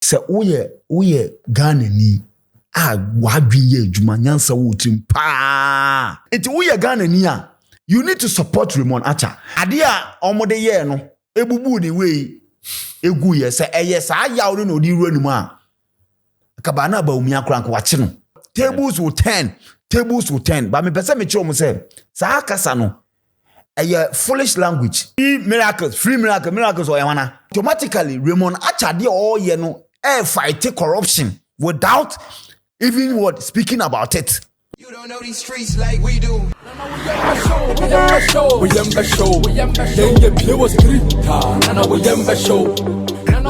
Se uye Ghana ni wadwi ye adwuma nyansa wo tim pa. Enti uye Ghana ni you need to support Raymond Acha. Ade a omode ye no ebubu ni we egu ye se eye sa yawo no odi ru anim a kabana ba umi akra nko wache no. Tables will turn. But me pese me chiro mo say sa kasa no foolish language. Free miracles or yawana. Automatically Raymond Acha de all ye no fight corruption without even speaking about it. You don't know these streets like we do.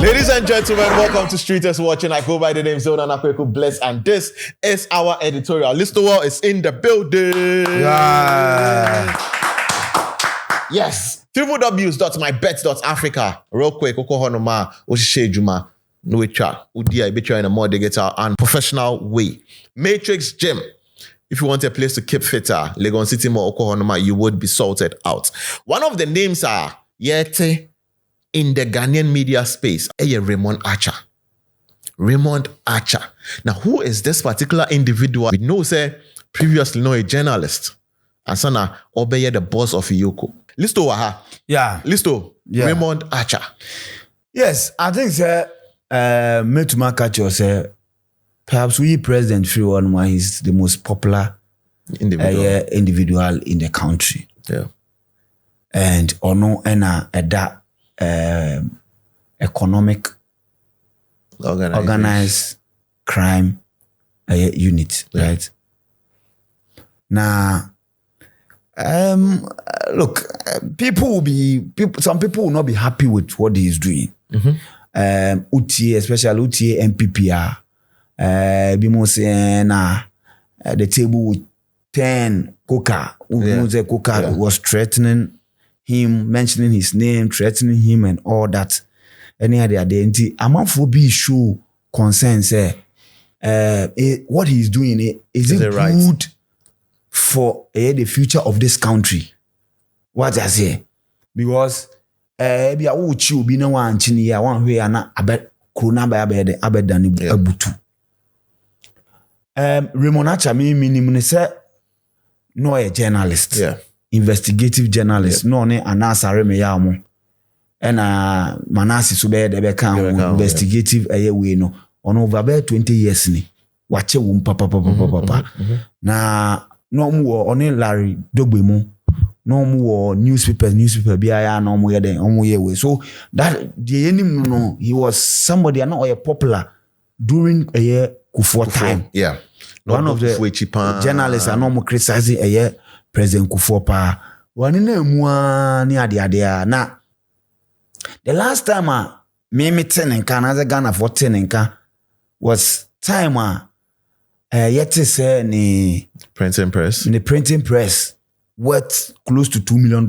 Ladies and gentlemen, welcome to Streeters Watching. I go by the name Zona Nakweku Bless, and this is our editorial. Lister Wall is in the building. Yeah. Yes. www.mybet.africa. Real quick, Okohonoma, Oshishejuma, Nuicha, Udia, Ibicha in a more digital and professional way. Matrix Gym. If you want a place to keep fitter, Legon City Mall, Okohonoma, you would be sorted out. One of the names are Yete in the Ghanaian media space, Raymond Acha. Raymond Acha. Now, who is this particular individual? We know, say, previously a journalist. And sana Obeye, the boss of Iyoko. Listo waha. Yeah. Listo. Yeah. Raymond Acha. Yes, I think say Metuma Kacho say perhaps we President Freeman is the most popular individual in the country. Yeah. And ono ena that economic organized crime unit, yeah. Right? Now, look, some people will not be happy with what he is doing. Mm-hmm. UTA, especially UTA NPP, Bimo say the table with 10 Coca. Coca was threatening him, mentioning his name, threatening him, and all that. Any other identity, among for be show concern say, what he is doing is it right? Good for the future of this country? What I say, because be a uchi be no one chini ya one way ana abet corona by abedani abutu. Raymond Acha me say no a journalist. Yeah. Investigative journalist, no ne anasare me yamo ena manasi so be de be kan investigative way no ono over 20 years ni wache wo papa na no mu wo oni Larry Dogbemu no mu wo newspaper bia ya no mu ye den omu ye we so that the enim no he was somebody not a popular during a year Kufuor time. Yeah. One of the journalists are no more criticizing a year President Kufuor pa wanine mua ni ade na the last time me tenenka na Ghana for tenenka was time yet say ni printing press. In the printing press worth close to $2 million.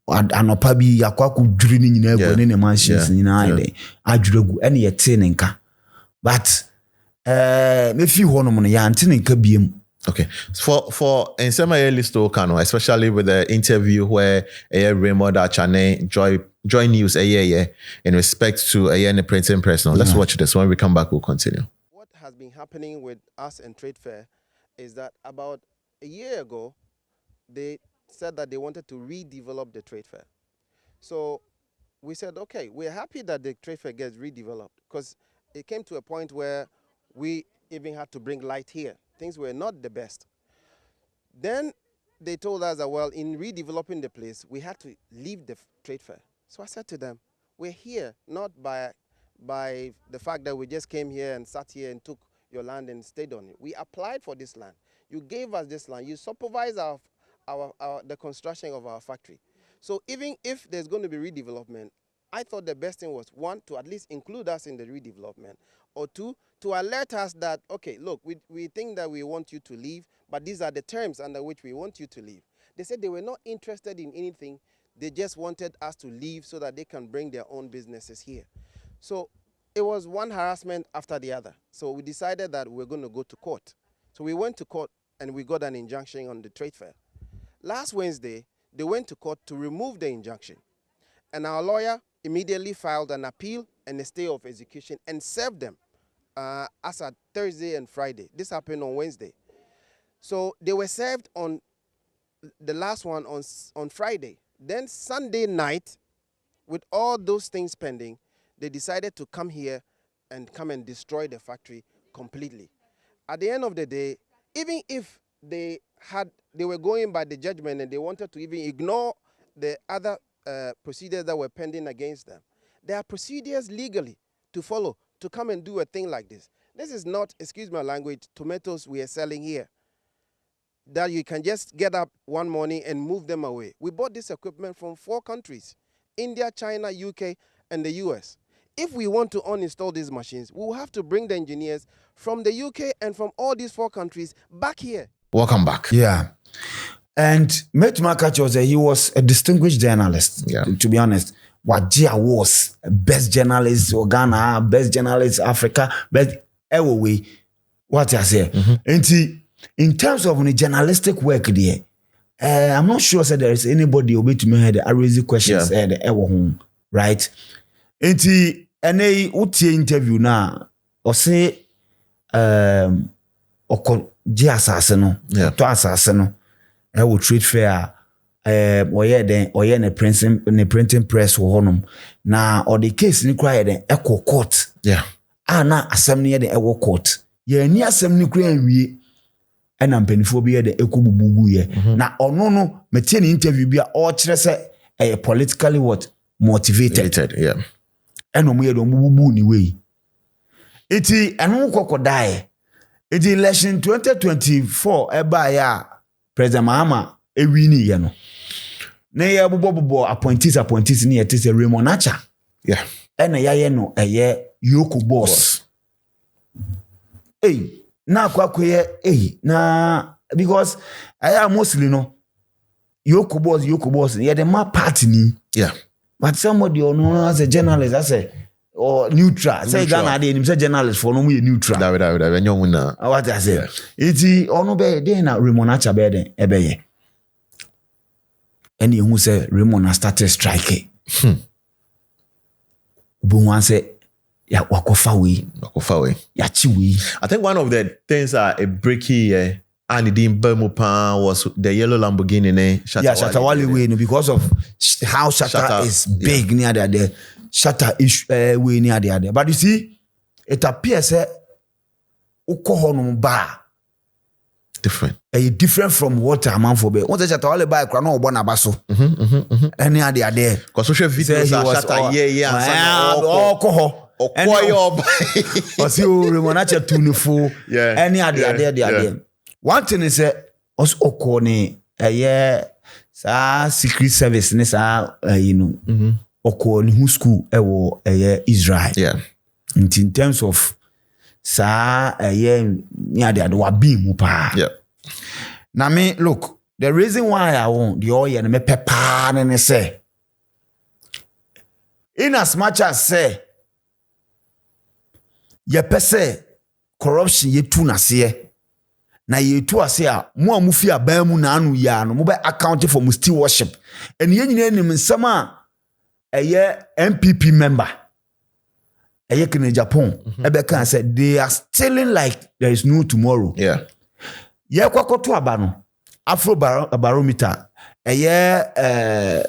Anopa bi yakwa ku dwiri ni nyina ego ne machines nyina ide adwiregu ene ye tenenka but me fi hono mo ya tenenka biem. Okay. For in some listo kano, especially with the interview where Raymond Acha Joy News in respect to the printing press. Now, let's watch this. When we come back, we'll continue. What has been happening with us and Trade Fair is that about a year ago, they said that they wanted to redevelop the Trade Fair. So we said, okay, we're happy that the Trade Fair gets redeveloped because it came to a point where we even had to bring light here. Things were not the best. Then they told us that, well, in redeveloping the place, we had to leave the Trade Fair. So I said to them, we're here not by the fact that we just came here and sat here and took your land and stayed on it. We applied for this land. You gave us this land. You supervise the construction of our factory. So even if there's going to be redevelopment, I thought the best thing was, one, to at least include us in the redevelopment, or two, to alert us that, okay, look, we think that we want you to leave, but these are the terms under which we want you to leave. They said they were not interested in anything. They just wanted us to leave so that they can bring their own businesses here. So it was one harassment after the other. So we decided that we're going to go to court. So we went to court and we got an injunction on the Trade Fair. Last Wednesday, they went to court to remove the injunction. And our lawyer immediately filed an appeal and a stay of execution and served them as at Thursday and Friday. This happened on Wednesday. So they were served on the last one on Friday. Then Sunday night, with all those things pending, they decided to come here and come and destroy the factory completely. At the end of the day, even if they were going by the judgment and they wanted to even ignore the other procedures that were pending against them, there are procedures legally to follow to come and do a thing like this. This is not, excuse my language, tomatoes we are selling here, that you can just get up one morning and move them away. We bought this equipment from 4 countries, India, China, UK, and the US. If we want to uninstall these machines, we will have to bring the engineers from the UK and from all these 4 countries back here. Welcome back. Yeah. And Mate Makacho said he was a distinguished journalist, to be honest. Wajia was best journalist of Ghana, best journalist Africa, best everywhere. What I say. In terms of the journalistic work there, I'm not sure that there is anybody who to me the raise questions right? Any uti interview na or say oko ji asase no to asase no e wo trade fair oye ne printing press wo honum na or the case ni cry den echo court na asem ne den ewo court ye ni asem ni kura anwie ena mpanifo bi ye den ekobububu ye na ono no metie ni interview bi a o kire se politically motivated eno mu ye don bububu ni we iti eno kokodae iti election 2024 eba ya President Mahama ewini ye no na ye bobo appointees ni yete se Raymond Acha ena ya no Yoko boss na kwakoye na because aya mostly no Yoko boss ye the ma party ni but somebody no as a journalist I say or neutral say Ghana dey him say journalist for no we neutral that enyo na what I say iti ono be dey na Raymond Acha be den ebeye and who say Raymond started striking but one say ya wakofa we ya chiwi. I think one of the things a breaky and it didn't Bermupan was the yellow Lamborghini Shatawale way because of how Shatta is big near there Shatta is way near there but you see it appears ukohonum ba different from what a man for be what Shatawale ba kra no obo na baso any ade there cause social videos Shatta alcohol Osi Raymond Acha tunifo any ade there. One thing is also okone sa secret service ni sa okone who school ewo Israel. In terms of sa ni ade wa bi mu pa. Na me look, the reason why I want the oil and me pepper ne say in as much as say ye pese corruption ye tu na se na ye tu ase a mo amufi aban mu na anu ya no mo be account for mu still worship and ye nyina nim nsama NPP member in Japan ebe kan say they are stealing like there is no tomorrow. Ye kwakoto aba no Afro barometer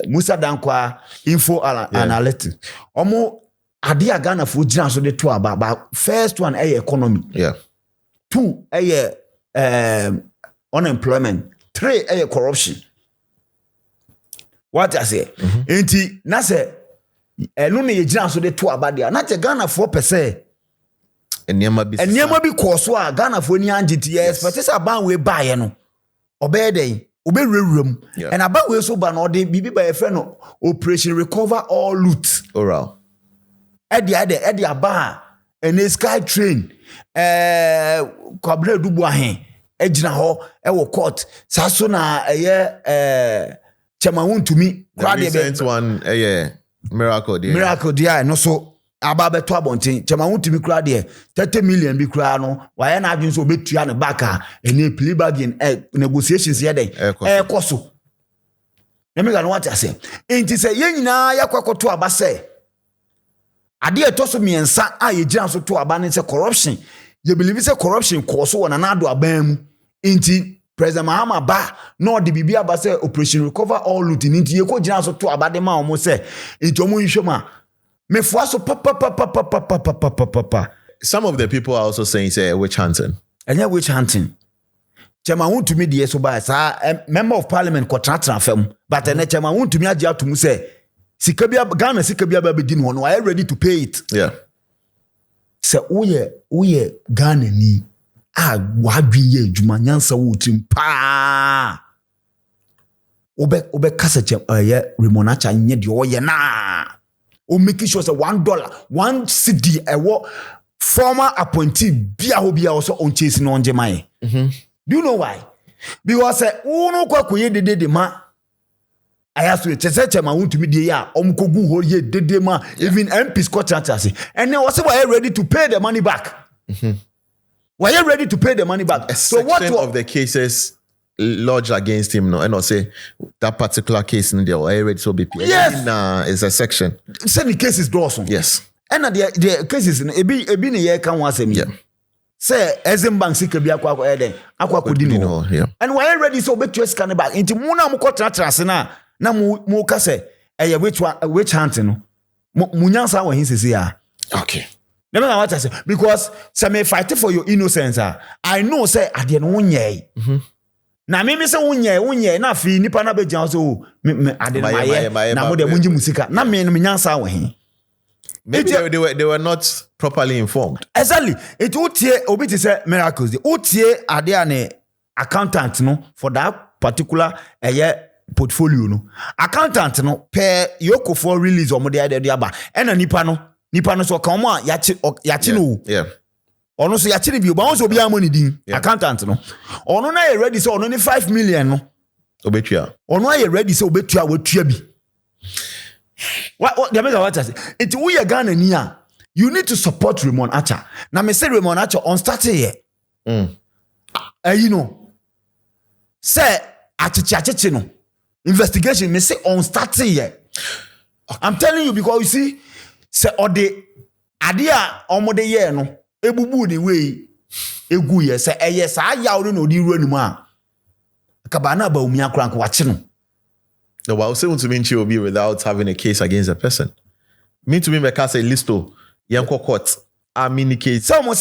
Musa Dankwa info analytics omo ade Ghana for gina so de to aba first one economy 2 unemployment 3 corruption. What I say enti na say enu ne gina so de to aba dia na che Ghana 4% enema bi koso a Ghana for ni angiti expect say ban we buy no obeden oberewrem and about we so ba no de bibi ba e fe no operation recover all loot oral edi aba en sky train kwabra dubu ahen ejina ho e wo court saso na chama wontumi crowd be one miracle dia no so aba beto abonten chama wontumi crowd there 30 million bi crowd no why na adwun so betua ne back a ene plea bargain negotiations here den koso na me ga no what I say enti say ye nyina yakwakoto aba say ade etoso miensa a ye gina so to abane se corruption ye believe say corruption cause won na do aban mu inti President Mahama ba no de bibia ba say operation recover all loot inti ye ko gina so to abade ma omo say inti omo nhwema me fo so papa. Some of the people are also saying say witch hunting. Anya witch hunting. Chema won to me de so ba sa member of parliament ko tratra fam but ene chema won to me agi atum say sika bia Ghana sika bia ba begin one are ready to pay it. Yeah. So uye Ghana ni wadwi ye adwuma nyansa wo tim pa obe kasa chem Raymond acha nye de oye na o make sure say $1 1 cedi ewo former appointee bia ho bia also on chase no onje mai. Do you know why? Because unu kwa koye dede ma ayaso chese ma won to me de ya omkogu ho ye dede ma even MPs contractors and then was ready to pay the money back. Were you ready to pay the money back? So what of the cases lodged against him no and I say that particular case in there were ready to be paid? Yes. It's a section. Say the cases Dawson. Yes. And the cases ebi ne ye kan wasem. Yeah. Say Ezim Bank sika bi akwa eden akwa kodini no. Yeah. And were you ready so bet you scan back into mu na mu contractors na mu ka say which hunting no. Mu nyansa wa hin sisi ya. Okay. Never know what I say because some may fight for your innocence. I know say I didn't unye. Na me say unye na fi nipa na be jan so I didn't my na mo de munji musika na me no nyansa wo he. Maybe they were not properly informed. Exactly. It utie obi ti say miracles. Utie ade ane accountant no for that particular portfolio no. Accountant no per yoko for release or mo de aba. Ena nipa no so kan mo yachi no. Yeah. Ono so yachi bi oba so bia money din accountant no. Ono na ready so ono ni 5 million no. Obetua. Ono are ready so obetua watua bi. What I say? It's we are Ghana niya. You need to support Raymond Acha. Now me say Raymond Acha on starting here. You know. Say achichi no. Investigation me say on starting here. I'm telling you because you see say ode adia omode ye no ebubu the way egu ye say eye sa yawo no di ru anim a kabana ba umi akrank wache no. No, but I was saying to me will be without having a case against a person. Me to me make say listo yanko court amini case. So almost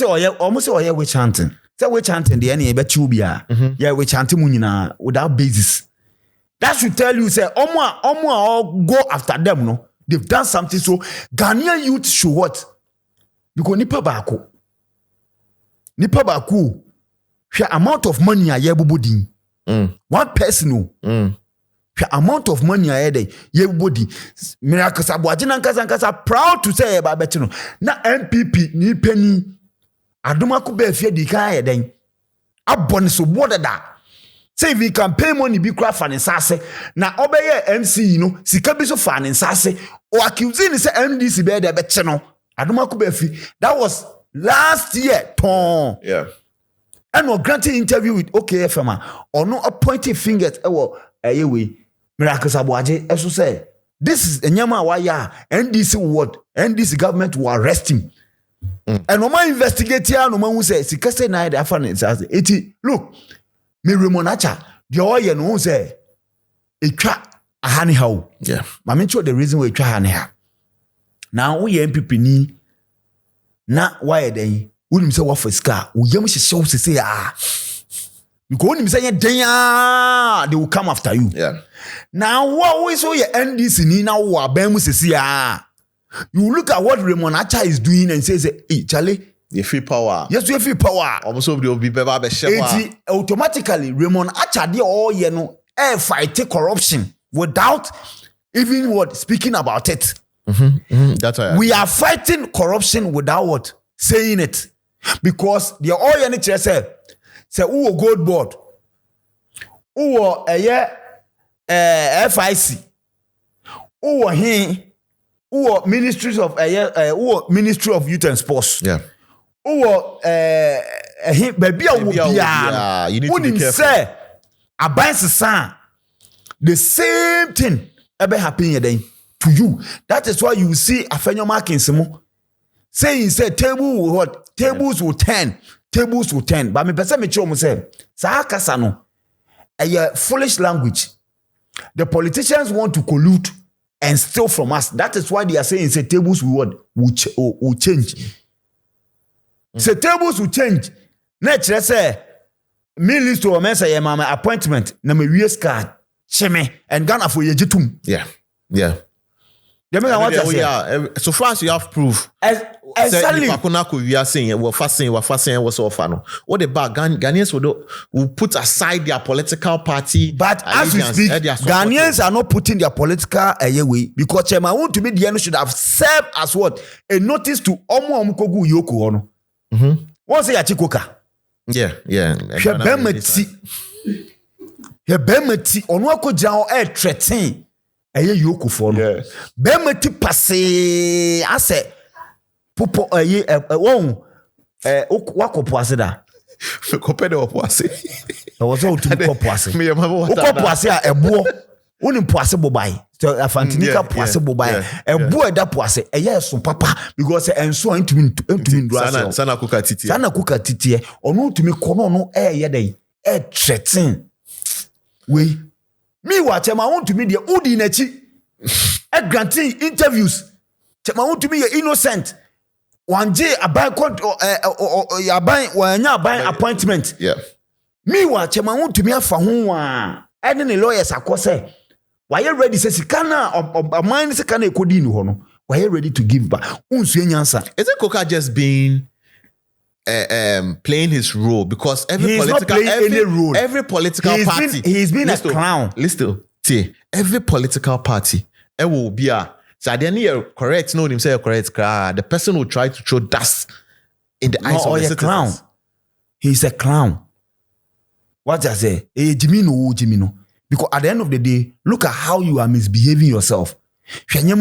say oye witch hunting. Say witch hunting the any be chubia. Yeah, witch hunting mu nyina without basis. That should tell you say omo go after them no. They've done something so Ghanaian youth should what? Because nipa baako the amount of money a yebubu din. One person no. The amount of money I had yebubu din. Miracles abwajina nkasa proud to say about betino. Na NPP ni penny aduma ko be fie di kan ye den. Abone so bodada. Say if you can pay money be craft for sase na obeye MC no sika bi so fa sase o accuse ni say MDC be there be no adoma ko be fi. That was last year ton. Yeah. And no granted interview with OKFM or no appointed fingers we Miracles Abuaje also say this is enyama wa ya NDC what NDC government will arrest him. And no man investigate here no man who say sika say na dey afa sase eti look me Raymond Acha the oye no say etwa ahane hawo. Yeah. Ma me the reason we etwa ahane ha. Now we NPP ni na why den unim say what for scar wo yam hyehyɛ wo sese ah because unim say den they will come after you. Yeah. Now what we so your NDC ni na wo aban mu sese ah you look at what Raymond Acha is doing and says hey Charlie the free power. yes we free power Almost will be better be share. Automatically Raymond Acha dey all you know fight corruption without even what speaking about it. That's why we are fighting corruption without what saying it because the all you need to say who gold board who FIC who ministries of who ministry of youth and sports. Yeah. Baby you need to be careful. Say aban the same thing ever happen then to you. That is why you see afenyo markings mo saying say tables will turn. But me person me chomo say sa kasa no a foolish language. The politicians want to collude and steal from us. That is why they are saying say tables will change. Say tables will change. Nature say me list to a say my appointment na me wees card cheme and Ghana for yejitum. Yeah. You mean what I say? So far as you have proof. Exactly. We are saying we're fasting was off. What about Ghanaians will put aside their political party? But as we speak, Ghanaians are not putting their political away because Chema want to be the end should have served as what? A notice to Omo Omukogu Yoko ono. What say Achikoka? Yeah. Hebemeti ono akoja o threaten eye Yoko for no. Bemeti passe ase popo won wakopoase da. Kopede opoase. E was all to popoase. Me yamabo wata. Popoase a ebo. Woni poase bobai. So afantinika poase bobai. Ebo e da poase eye so papa because enso ntumi ndua. Sana kuka titie. Ono ntumi kono no eye dey. E threaten. We me wa Chema want to me the udi nachi e granting interviews. Chema want to me innocent. One day abai appointment. Yeah. Me wa Chema want to me afa ho a. Ene ne lawyers akose. Why you ready say sikana or mind sikana ekodi ni ho no. Why you ready to give back? Unsu enyansa. Isn't Koka just being playing his role because every political party he's been a clown. Listen, see, every political party it will be so at the end correct no him say correct the person will try to throw dust in the eyes of the citizens. Clown. He's a clown. What I say? Jimmy no. Because at the end of the day, look at how you are misbehaving yourself. Media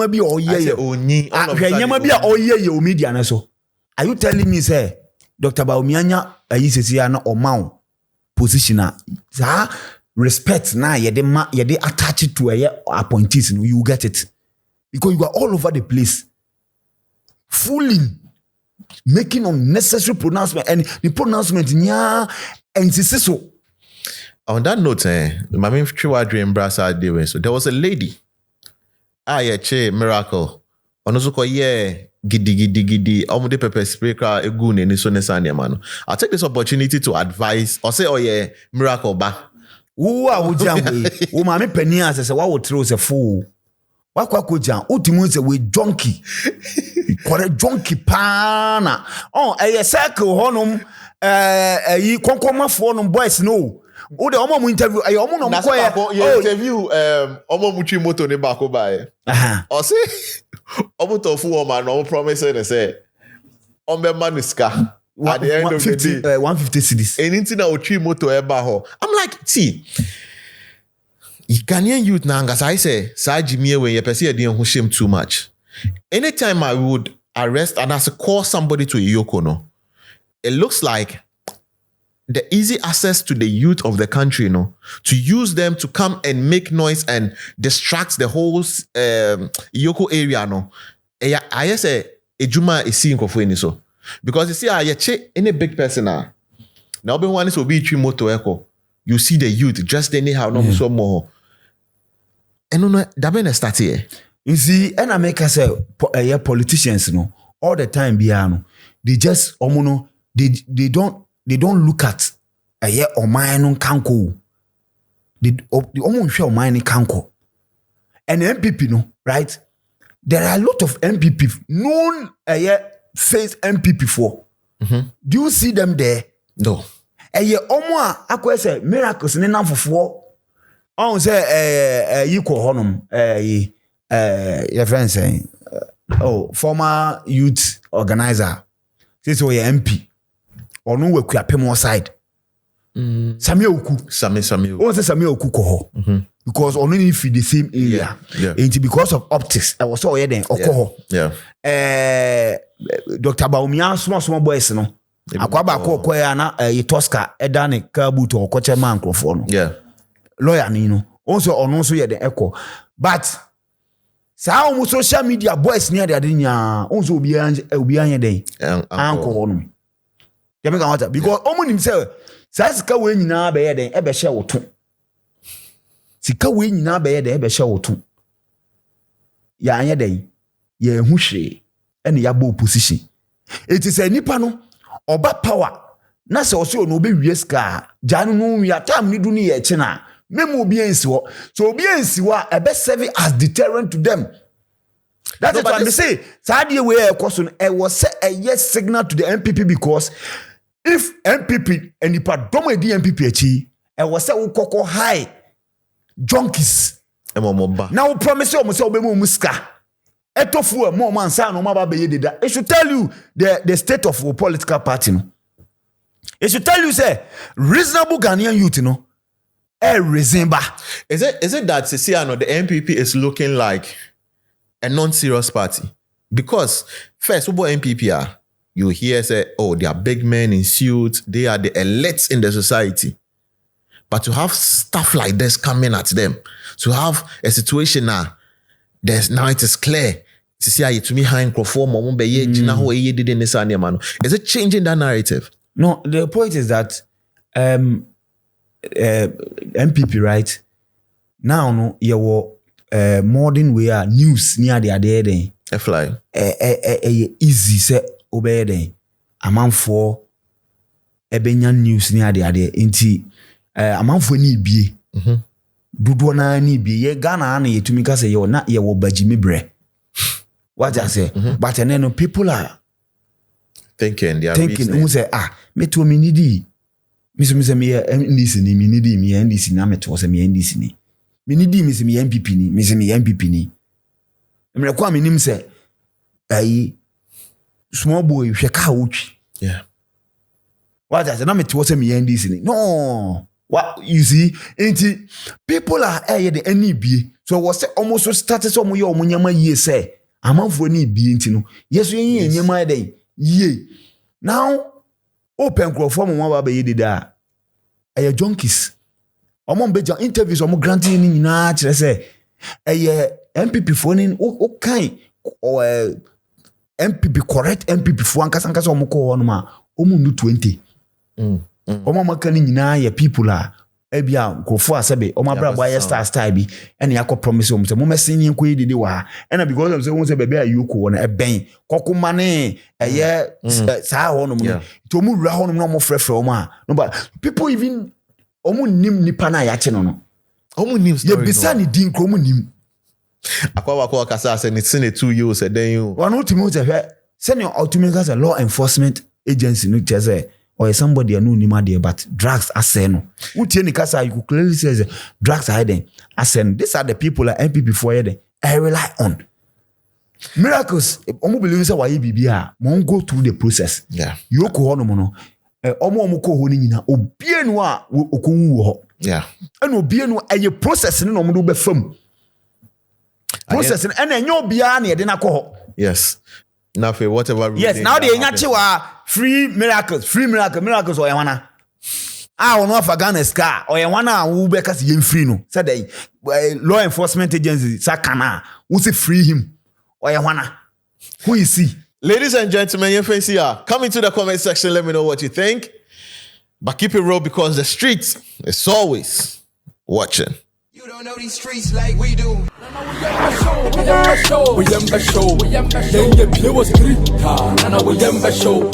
so. Are you telling me say Dr. Baumianya ayisesi na omao positioner respect na yede attach it to a appointees no you get it because you are all over the place fooling making unnecessary pronouncement and the pronouncement and so on that note my main dream brasa dey so there was a lady miracle onozuko gidi omude pepper spray car egu ne so nesane man. I'll take this opportunity to advise or say miracle ba wo a wo jamwe wo ma me pani asese wa wo throw se fool wa kwa jan utimu se we junkie kore junkie pana circle honum yi konkomafo no boys no wo de omo interview omo no ko interview omo muchi moto ne ba ko ba o say omo to fu o man no promise say say ombe maniska at the end of the day 150 cedis anything na uchi moto e ba ho. I'm like see Ghanaian youth na as I say sa jimie when you person dey ho shame too much. Anytime I would arrest and as call somebody to Iyoko no, it looks like the easy access to the youth of the country, to use them to come and make noise and distract the whole Iyoko area, I say ejuma is seeing kofo so because you see any big person now be one is obi moto echo. You see the youth just anyhow no so more. And no that been start here. You see, and I make us say politicians all the time they just they don't look at Oman Kanko. The Oman show Oman Kanko. And MPP, right? There are a lot of MPP known face MPP for. Mm-hmm. Do you see them there? No. Omo akwa say miracles ne namfofo. On say yiko honum your friend saying former youth organizer. This was your MP. Onu we kuapem side. Samuel Oku. Samuel. Who say Samuel Oku ko ho? Because only if the same area. Yeah. And because of optics, I was all here then Okoho. Yeah. Dr. Baumia small boys no. Akwaba ko kwaya na Tosca edane kabuto okoche man crofo no. Yeah. Lawyer ni no. Also ono so ye the echo. But saa omo social media boys near the adenya onzo obi anya den anko hono ya me ka wata because omo nim say saa sika we nyina be ye den e be hye woto sika we nyina be ye den e be hye woto ya anya den ye hu hwe ene ya bo position it is a nipa no oba power na se oso no be wie ska janu no wi atam ni du ni ye chena memo obi ensi wo so obi ensi wo e be serve as deterrent to them. That is what they say. Sadie we question e was a yes signal to the NPP because if NPP and the domo di NPP achi e was say wo kokko high junkies now promise you say obemu muska etofu mo man say no ma ba be deda. It should tell you the state of a political party no. It should tell you say reasonable Ghanaian youth no resemble. Is it that the NPP is looking like a non-serious party? Because first, what NPP are? You hear say, oh, they are big men in suits. They are the elites in the society. But to have stuff like this coming at them, to have a situation now it is clear. Is it changing that narrative? No, the point is that NPP, right? Now, no, you modern way news near the other day. A fly. Easy say obey day. A man for ebenya news near the other. Inti a man for ni be. Dudu na ni be. Ye Ghana na ye to me say you na ye wo bajimi bre. What I say? But then people are thinking. They are thinking. Who say me to me nidi. Me say me NDC ni me nidi me NDC na me to say me NDC ni. Me nidi me say me NPP ni. Me say me NPP ni. Me kwa me nim say small boy hwe ka wuchi. Yeah. What I say na me to say me NDC ni. No. What you see? People are the NEB. So was almost started some yo munyama ye say. Amanfo ni bi enti no. Yeso yen nyama dey. Ye. Now open crofo mo ba be dida. Eye junkies. Omo beja interviews omo granting ni nyina kire say eye MPP fo ni o kan MPP correct MPP fo ankasa omo ko hono ma omo nu 20. Omo maka ni nyina ye people a ebia crofo asebe omo abra boy star bi ene yakọ promise omo say mo mesin yen ko yidide wa ena because of say won say bebe ayuko wona eben kokoma ne eye saa hono mo to mu wura hono no mo frefre omo a no but people even omo nim nipa na ya che no omo nim story ye bisa ni din kro omo nim akwa kasa say ni sine 2 years then you one ultimate say no ultimate as a law enforcement agency no say or somebody a no nima there but drugs are no utie ni kasa you clearly says drugs are hidden asen. These are the people like NPP for here I rely on miracles omo believe say why bibia mo go through the process. Yeah, you ko hono mo no omo ko ho ni nyina obienu a okowu ho. Yeah, and obienu aye process ni no mo do be fam process and enye obia na ye de na ko ho. Yes. Now for whatever reason. Yes, now they nyachiwa free miracles or yawana. Ono afa Ghana ska or yawana wo be kasi yen free no. Said they law enforcement agency sakana who say free him or yawana. Who is he? Ladies and gentlemen, your face here. Come into the comment section, let me know what you think. But keep it real because the streets is always watching. You don't know these streets like we do. We show.